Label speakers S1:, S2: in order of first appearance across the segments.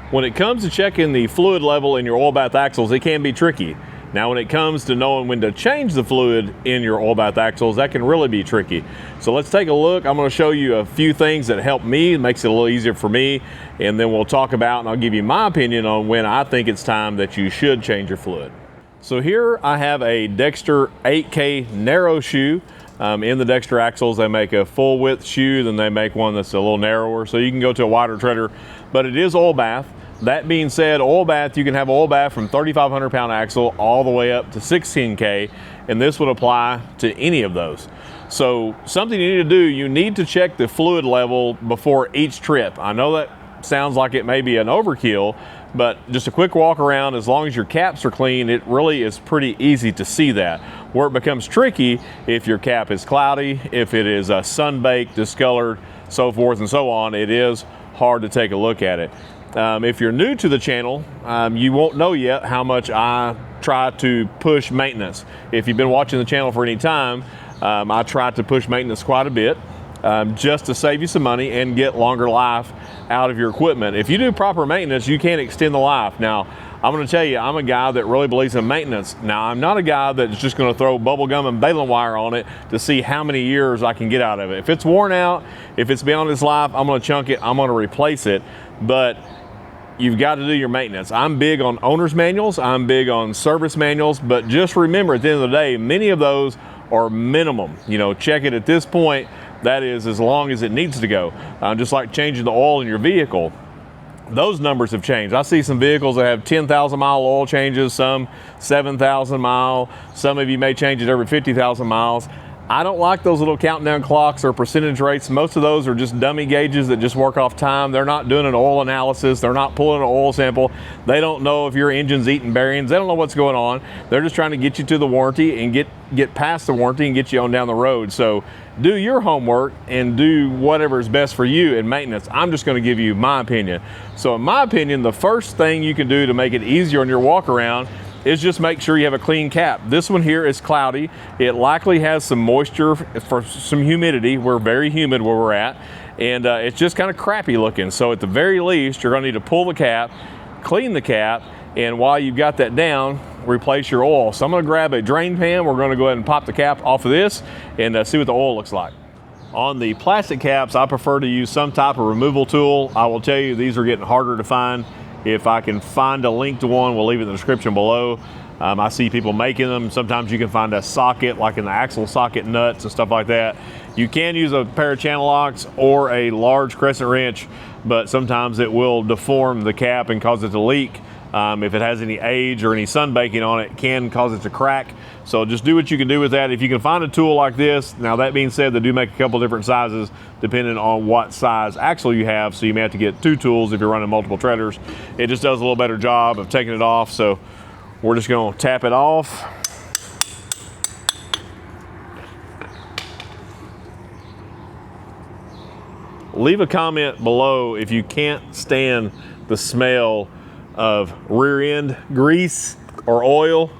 S1: When it comes to checking the fluid level in your oil bath axles, it can be tricky. Now, when it comes to knowing when to change the fluid in your oil bath axles, that can really be tricky. So let's take a look. I'm going to show you a few things that help me, it makes it a little easier for me, and then we'll talk about and I'll give you my opinion on when I think it's time that you should change your fluid. So here I have a Dexter 8K narrow shoe. In the Dexter axles, they make a full width shoe, then they make one that's a little narrower, so you can go to a wider treader, but it is oil bath. That being said, oil bath, you can have oil bath from 3,500 pound axle all the way up to 16K, and this would apply to any of those. So something you need to do, you need to check the fluid level before each trip. I know that sounds like it may be an overkill, but just a quick walk around, as long as your caps are clean, it really is pretty easy to see that. Where it becomes tricky, if your cap is cloudy, if it is sun-baked, discolored, so forth and so on, it is hard to take a look at it. If you're new to the channel, you won't know yet how much I try to push maintenance. If you've been watching the channel for any time, I try to push maintenance quite a bit, just to save you some money and get longer life out of your equipment. If you do proper maintenance, you can extend the life. Now, I'm going to tell you, I'm a guy that really believes in maintenance. Now, I'm not a guy that's just going to throw bubble gum and baling wire on it to see how many years I can get out of it. If it's worn out, if it's beyond its life, I'm going to chunk it, I'm going to replace it. But you've got to do your maintenance. I'm big on owner's manuals, I'm big on service manuals, but just remember, at the end of the day, many of those are minimum. You know, check it at this point, that is as long as it needs to go. Just like changing the oil in your vehicle, those numbers have changed. I see some vehicles that have 10,000 mile oil changes, some 7,000 mile, some of you may change it every 50,000 miles. I don't like those little countdown clocks or percentage rates. Most of those are just dummy gauges that just work off time. They're not doing an oil analysis. They're not pulling an oil sample. They don't know if your engine's eating bearings. They don't know what's going on. They're just trying to get you to the warranty and get past the warranty and get you on down the road. So do your homework and do whatever is best for you in maintenance. I'm just going to give you my opinion. So in my opinion, the first thing you can do to make it easier on your walk around is just make sure you have a clean cap. This one here is cloudy. It likely has some moisture for some humidity. We're very humid where we're at, and it's just kind of crappy looking. So at the very least, you're going to need to pull the cap, clean the cap, and while you've got that down, replace your oil. So I'm going to grab a drain pan. We're going to go ahead and pop the cap off of this and see what the oil looks like. On the plastic caps, I prefer to use some type of removal tool. I will tell you, these are getting harder to find. If I can find a link to one, we'll leave it in the description below. I see people making them. Sometimes you can find a socket, like in the axle socket nuts and stuff like that. You can use a pair of channel locks or a large crescent wrench, but sometimes it will deform the cap and cause it to leak. If it has any age or any sun baking on it, can cause it to crack. So just do what you can do with that. If you can find a tool like this, now that being said, they do make a couple different sizes depending on what size axle you have. So you may have to get two tools if you're running multiple treaders. It just does a little better job of taking it off. So we're just going to tap it off. Leave a comment below if you can't stand the smell of rear end grease or oil,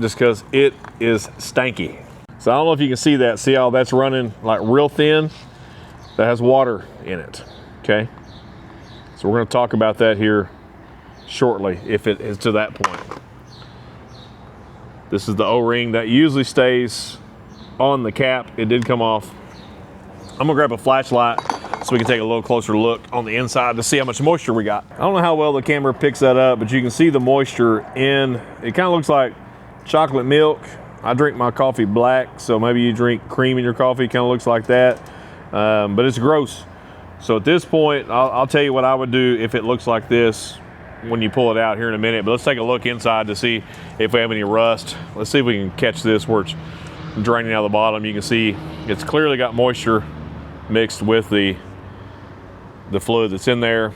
S1: just because it is stanky. So I don't know if you can see that. See how that's running like real thin? That has water in it, okay? So we're going to talk about that here shortly if it is to that point. This is the O-ring that usually stays on the cap. It did come off. I'm gonna grab a flashlight so we can take a little closer look on the inside to see how much moisture we got. I don't know how well the camera picks that up, but you can see the moisture in, it kind of looks like chocolate milk. I drink my coffee black, so maybe you drink cream in your coffee, kind of looks like that, but it's gross. So at this point, I'll tell you what I would do if it looks like this when you pull it out here in a minute, but let's take a look inside to see if we have any rust. Let's see if we can catch this where it's draining out of the bottom. You can see it's clearly got moisture mixed with the fluid that's in there.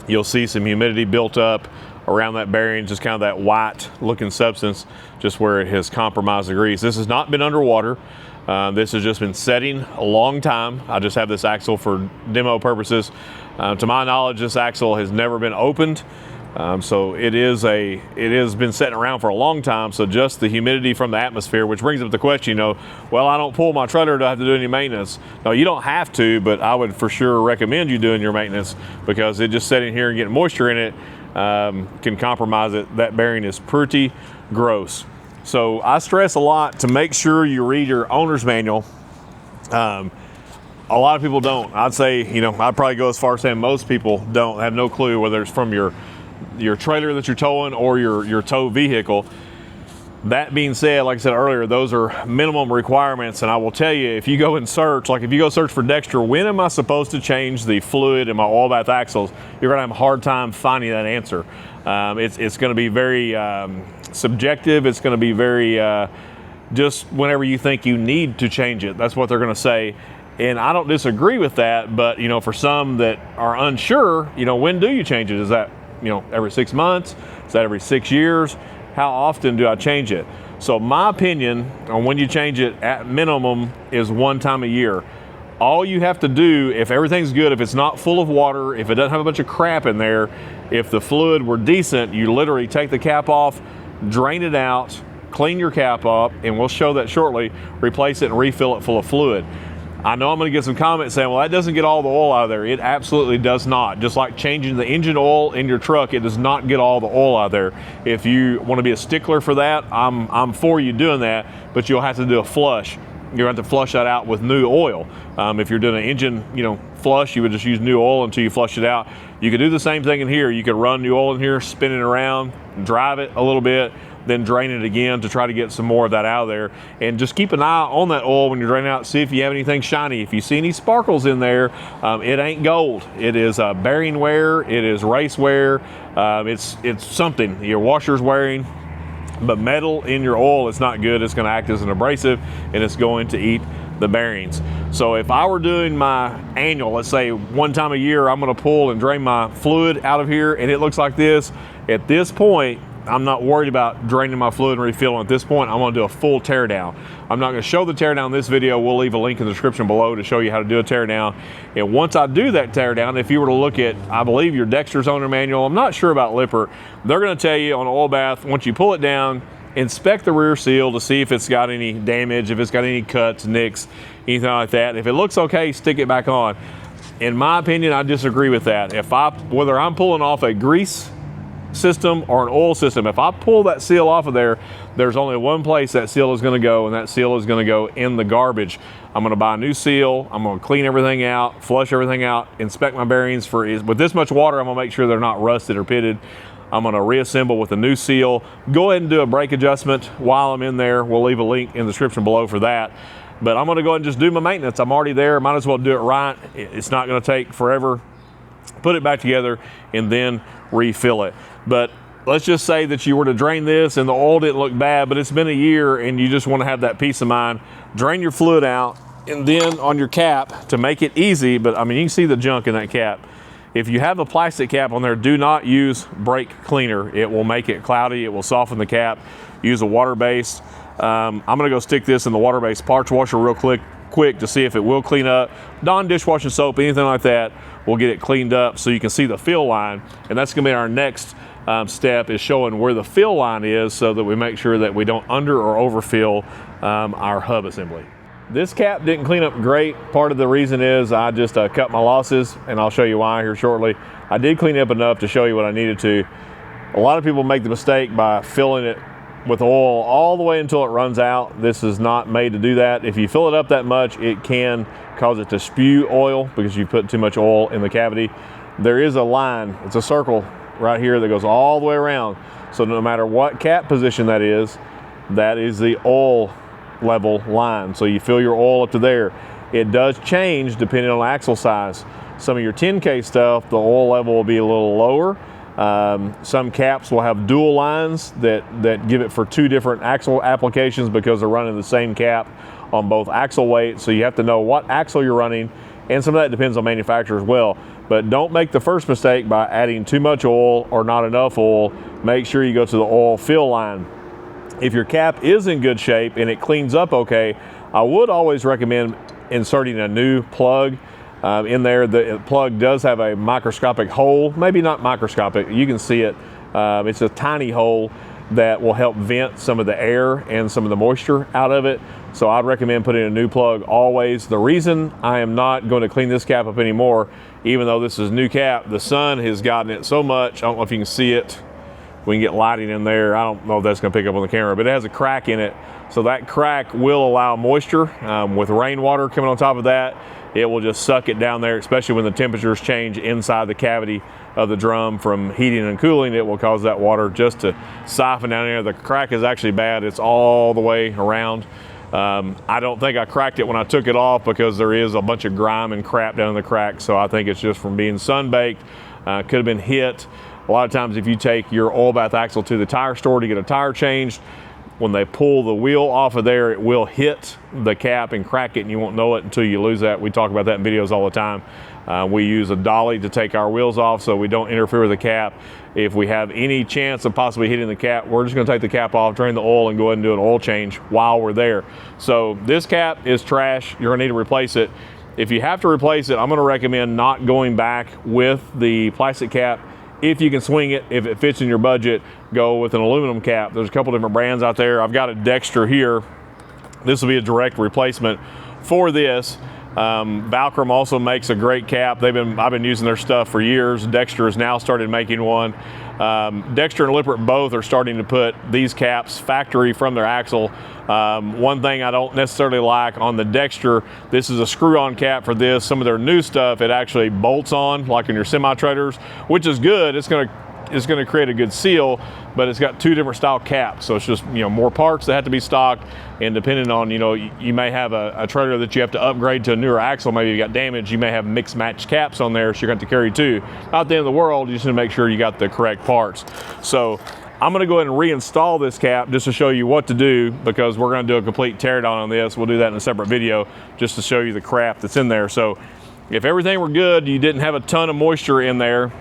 S1: You'll see some humidity built up around that bearing, just kind of that white looking substance, just where it has compromised the grease. This has not been underwater. This has just been setting a long time. I just have this axle for demo purposes. To my knowledge, this axle has never been opened. So it has been sitting around for a long time. So just the humidity from the atmosphere, which brings up the question, well, I don't pull my trailer, do I have to do any maintenance? No, you don't have to, but I would for sure recommend you doing your maintenance, because it just sitting here and getting moisture in it can compromise it. That bearing is pretty gross. So I stress a lot to make sure you read your owner's manual. A lot of people don't. I'd say, I'd probably go as far as saying most people don't, have no clue, whether it's from your trailer that you're towing or your tow vehicle. That being said, like I said earlier, those are minimum requirements, and I will tell you, if you go and search, like if you go search for Dexter, when am I supposed to change the fluid in my oil bath axles, you're gonna have a hard time finding that answer. It's gonna be very subjective. It's gonna be very just whenever you think you need to change it, that's what they're gonna say. And I don't disagree with that, but for some that are unsure, when do you change it? Is that every 6 months? Is that every 6 years? How often do I change it? So my opinion on when you change it at minimum is 1 time a year. All you have to do, if everything's good, if it's not full of water, if it doesn't have a bunch of crap in there, if the fluid were decent, you literally take the cap off, drain it out, clean your cap up, and we'll show that shortly, replace it and refill it full of fluid. I know I'm going to get some comments saying, well, that doesn't get all the oil out of there. It absolutely does not. Just like changing the engine oil in your truck, it does not get all the oil out of there. If you want to be a stickler for that, I'm for you doing that, but you'll have to do a flush. You're going to have to flush that out with new oil. If you're doing an engine, flush, you would just use new oil until you flush it out. You could do the same thing in here. You could run new oil in here, spin it around, drive it a little bit, then drain it again to try to get some more of that out of there. And just keep an eye on that oil when you're draining out, see if you have anything shiny. If you see any sparkles in there, it ain't gold. It is bearing wear, it is race wear, it's something. Your washer's wearing, but metal in your oil is not good. It's gonna act as an abrasive, and it's going to eat the bearings. So if I were doing my annual, let's say 1 time a year, I'm gonna pull and drain my fluid out of here, and it looks like this, at this point, I'm not worried about draining my fluid and refilling. At this point, I'm gonna do a full tear down. I'm not gonna show the tear down in this video. We'll leave a link in the description below to show you how to do a tear down. And once I do that tear down, if you were to look at, I believe your Dexter's owner manual, I'm not sure about Lippert, they're gonna tell you on an oil bath, once you pull it down, inspect the rear seal to see if it's got any damage, if it's got any cuts, nicks, anything like that. If it looks okay, stick it back on. In my opinion, I disagree with that. Whether I'm pulling off a grease system or an oil system, if I pull that seal off of there, there's only one place that seal is going to go, and that seal is going to go in the garbage. I'm going to buy a new seal. I'm going to clean everything out, flush everything out, inspect my bearings with this much water. I'm going to make sure they're not rusted or pitted. I'm going to reassemble with a new seal. Go ahead and do a brake adjustment while I'm in there. We'll leave a link in the description below for that. But I'm going to go ahead and just do my maintenance. I'm already there. Might as well do it right. It's not going to take forever. Put it back together and then refill it. But let's just say that you were to drain this and the oil didn't look bad, but it's been a year and you just want to have that peace of mind. Drain your fluid out, and then on your cap, to make it easy, but I mean, you can see the junk in that cap. If you have a plastic cap on there, do not use brake cleaner. It will make it cloudy. It will soften the cap. Use a water-based. I'm gonna go stick this in the water-based parts washer real quick to see if it will clean up. Non-dishwashing soap, anything like that, will get it cleaned up so you can see the fill line. And that's gonna be our next step, is showing where the fill line is so that we make sure that we don't under or overfill our hub assembly. This cap didn't clean up great. Part of the reason is I just cut my losses, and I'll show you why here shortly. I did clean up enough to show you what I needed to. A lot of people make the mistake by filling it with oil all the way until it runs out. This is not made to do that. If you fill it up that much, it can cause it to spew oil because you put too much oil in the cavity. There is a line, it's a circle right here that goes all the way around. So no matter what cap position that is the oil level line. So you fill your oil up to there. It does change depending on axle size. Some of your 10K stuff, the oil level will be a little lower. Some caps will have dual lines that give it for 2 different axle applications because they're running the same cap on both axle weights. So you have to know what axle you're running, and some of that depends on manufacturer as well. But don't make the first mistake by adding too much oil or not enough oil. Make sure you go to the oil fill line. If your cap is in good shape and it cleans up okay, I would always recommend inserting a new plug. in there. The plug does have a microscopic hole, maybe not microscopic, you can see it. It's a tiny hole that will help vent some of the air and some of the moisture out of it. So I'd recommend putting a new plug always. The reason I am not going to clean this cap up anymore, even though this is new cap, the sun has gotten it so much, I don't know if you can see it. We can get lighting in there. I don't know if that's going to pick up on the camera, but it has a crack in it. So that crack will allow moisture. With rainwater coming on top of that, it will just suck it down there, especially when the temperatures change inside the cavity of the drum from heating and cooling. It will cause that water just to siphon down there. The crack is actually bad. It's all the way around. I don't think I cracked it when I took it off because there is a bunch of grime and crap down in the crack. So I think it's just from being sun-baked. Could have been hit. A lot of times if you take your oil bath axle to the tire store to get a tire changed, when they pull the wheel off of there, it will hit the cap and crack it, and you won't know it until you lose that. We talk about that in videos all the time. We use a dolly to take our wheels off so we don't interfere with the cap. If we have any chance of possibly hitting the cap, we're just going to take the cap off, drain the oil, and go ahead and do an oil change while we're there. So this cap is trash. You're going to need to replace it. If you have to replace it, I'm going to recommend not going back with the plastic cap. If you can swing it, if it fits in your budget, go with an aluminum cap. There's a couple different brands out there. I've got a Dexter here. This will be a direct replacement for this. Valcrum also makes a great cap. I've been using their stuff for years. Dexter has now started making one. Dexter and Lippert both are starting to put these caps factory from their axle. One thing I don't necessarily like on the Dexter, this is a screw-on cap for this. Some of their new stuff, it actually bolts on, like in your semi-trailers, which is good. It's going to create a good seal, but it's got two different style caps. So it's just, more parts that have to be stocked, and depending on, you may have a trailer that you have to upgrade to a newer axle. Maybe you got damaged. You may have mixed match caps on there, so you're going to have to carry two. Not the end of the world. You just need to make sure you got the correct parts. So I'm going to go ahead and reinstall this cap just to show you what to do, because we're going to do a complete teardown on this. We'll do that in a separate video just to show you the crap that's in there. So if everything were good, you didn't have a ton of moisture in there,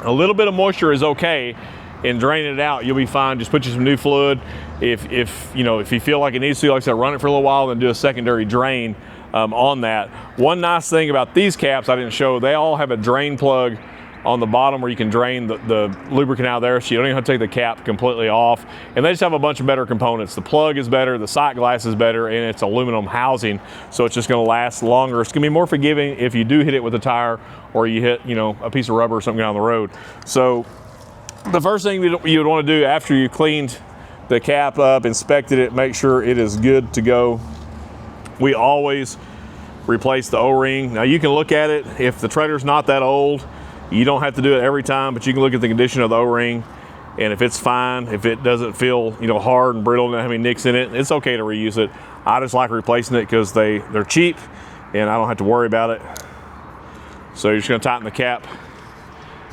S1: a little bit of moisture is okay, and draining it out, you'll be fine. Just put you some new fluid. If you feel like it needs to, like I said, run it for a little while, then do a secondary drain on that. One nice thing about these caps I didn't show, they all have a drain plug on the bottom where you can drain the lubricant out there, so you don't even have to take the cap completely off. And they just have a bunch of better components. The plug is better, the sight glass is better, and it's aluminum housing, so it's just going to last longer. It's going to be more forgiving if you do hit it with a tire, or you hit a piece of rubber or something down the road. So the first thing you would want to do after you cleaned the cap up, inspected it, make sure it is good to go. We always replace the O-ring. Now you can look at it. If the trailer's not that old, you don't have to do it every time, but you can look at the condition of the O-ring, and if it's fine, if it doesn't feel hard and brittle, doesn't have any nicks in it, it's okay to reuse it. I just like replacing it because they're cheap and I don't have to worry about it. So you're just going to tighten the cap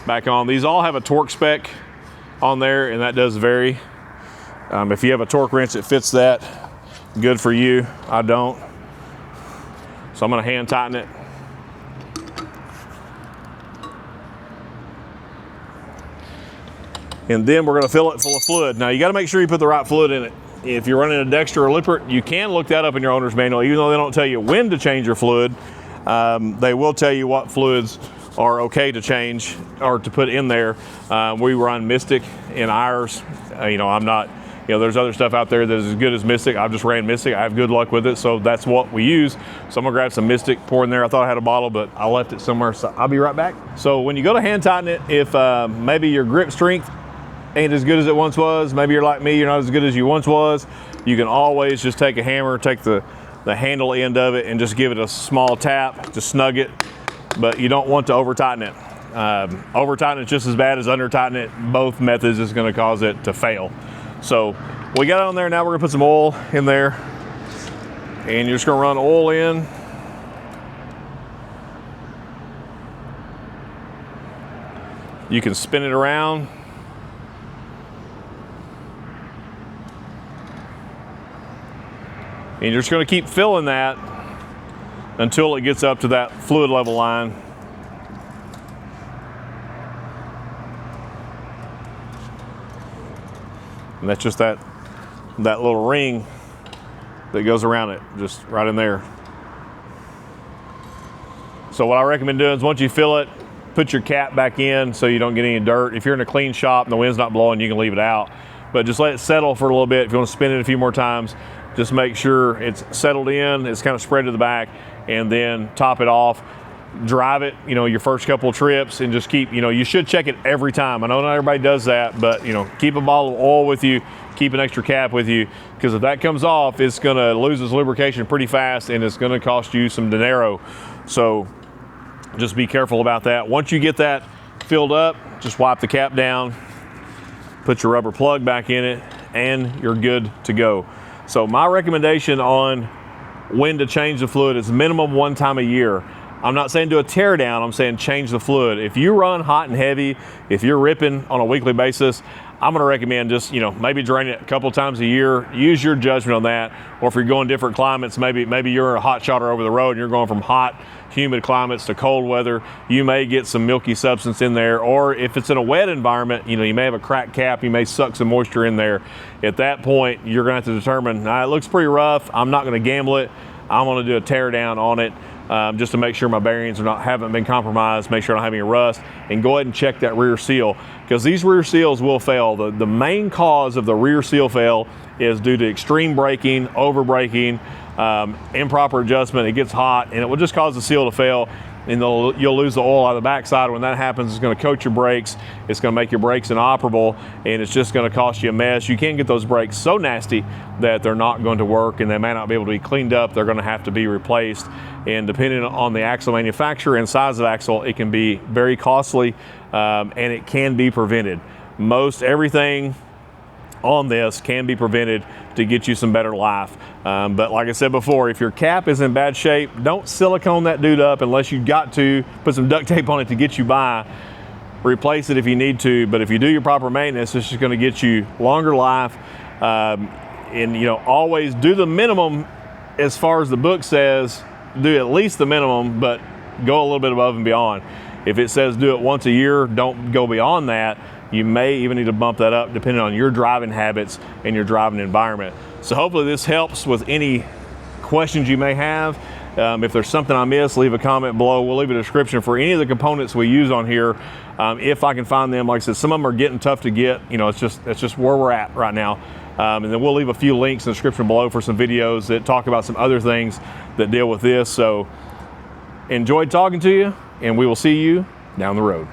S1: back on. These all have a torque spec on there, and that does vary. If you have a torque wrench that fits that, good for you. I don't. So I'm going to hand tighten it. And then we're going to fill it full of fluid. Now you got to make sure you put the right fluid in it. If you're running a Dexter or Lippert, you can look that up in your owner's manual. Even though they don't tell you when to change your fluid, they will tell you what fluids are okay to change or to put in there. We run Mystic in ours. I'm not, there's other stuff out there that is as good as Mystic. I've just ran Mystic. I have good luck with it, so that's what we use. So I'm gonna grab some Mystic, pour in there. I thought I had a bottle, but I left it somewhere, so I'll be right back. So when you go to hand tighten it, if maybe your grip strength ain't as good as it once was, maybe you're like me, you're not as good as you once was, you can always just take a hammer, take the handle end of it, and just give it a small tap to snug it. But you don't want to over tighten it. Over tighten it just as bad as under tighten it. Both methods is going to cause it to fail. So we got it on there. Now we're going to put some oil in there, and you're just going to run oil in. You can spin it around. And you're just going to keep filling that until it gets up to that fluid level line. And that's just that little ring that goes around it, just right in there. So what I recommend doing is once you fill it, put your cap back in so you don't get any dirt. If you're in a clean shop and the wind's not blowing, you can leave it out. But just let it settle for a little bit. If you want to spin it a few more times, just make sure it's settled in, it's kind of spread to the back, and then top it off. Drive it, your first couple of trips, and just keep, you should check it every time. I know not everybody does that, but keep a bottle of oil with you, keep an extra cap with you, because if that comes off, it's gonna lose its lubrication pretty fast and it's gonna cost you some dinero. So just be careful about that. Once you get that filled up, just wipe the cap down, put your rubber plug back in it, and you're good to go. So my recommendation on when to change the fluid is minimum 1 time a year. I'm not saying do a tear down, I'm saying change the fluid. If you run hot and heavy, if you're ripping on a weekly basis, I'm gonna recommend just, maybe drain it a couple times a year. Use your judgment on that. Or if you're going different climates, maybe you're a hot shotter over the road and you're going from hot, humid climates to cold weather, you may get some milky substance in there. Or if it's in a wet environment, you may have a cracked cap, you may suck some moisture in there. At that point, you're gonna have to determine, it looks pretty rough, I'm not gonna gamble it, I'm gonna do a tear down on it. Just to make sure my bearings haven't been compromised, make sure I don't have any rust, and go ahead and check that rear seal, because these rear seals will fail. The main cause of the rear seal fail is due to extreme braking, over braking, improper adjustment. It gets hot and it will just cause the seal to fail, and you'll lose the oil out of the backside. When that happens, it's going to coat your brakes, it's going to make your brakes inoperable, and it's just going to cost you a mess. You can get those brakes so nasty that they're not going to work and they may not be able to be cleaned up. They're going to have to be replaced, and depending on the axle manufacturer and size of axle, it can be very costly, and it can be prevented. Most everything on this can be prevented to get you some better life. But like I said before, if your cap is in bad shape, don't silicone that dude up unless you've got to. Put some duct tape on it to get you by. Replace it if you need to, but if you do your proper maintenance, it's just gonna get you longer life. And always do the minimum as far as the book says. Do at least the minimum, but go a little bit above and beyond. If it says do it once a year, don't go beyond that. You may even need to bump that up depending on your driving habits and your driving environment. So hopefully this helps with any questions you may have. If there's something I missed, leave a comment below. We'll leave a description for any of the components we use on here. If I can find them, like I said, some of them are getting tough to get. It's just where we're at right now. And then we'll leave a few links in the description below for some videos that talk about some other things that deal with this. So enjoyed talking to you, and we will see you down the road.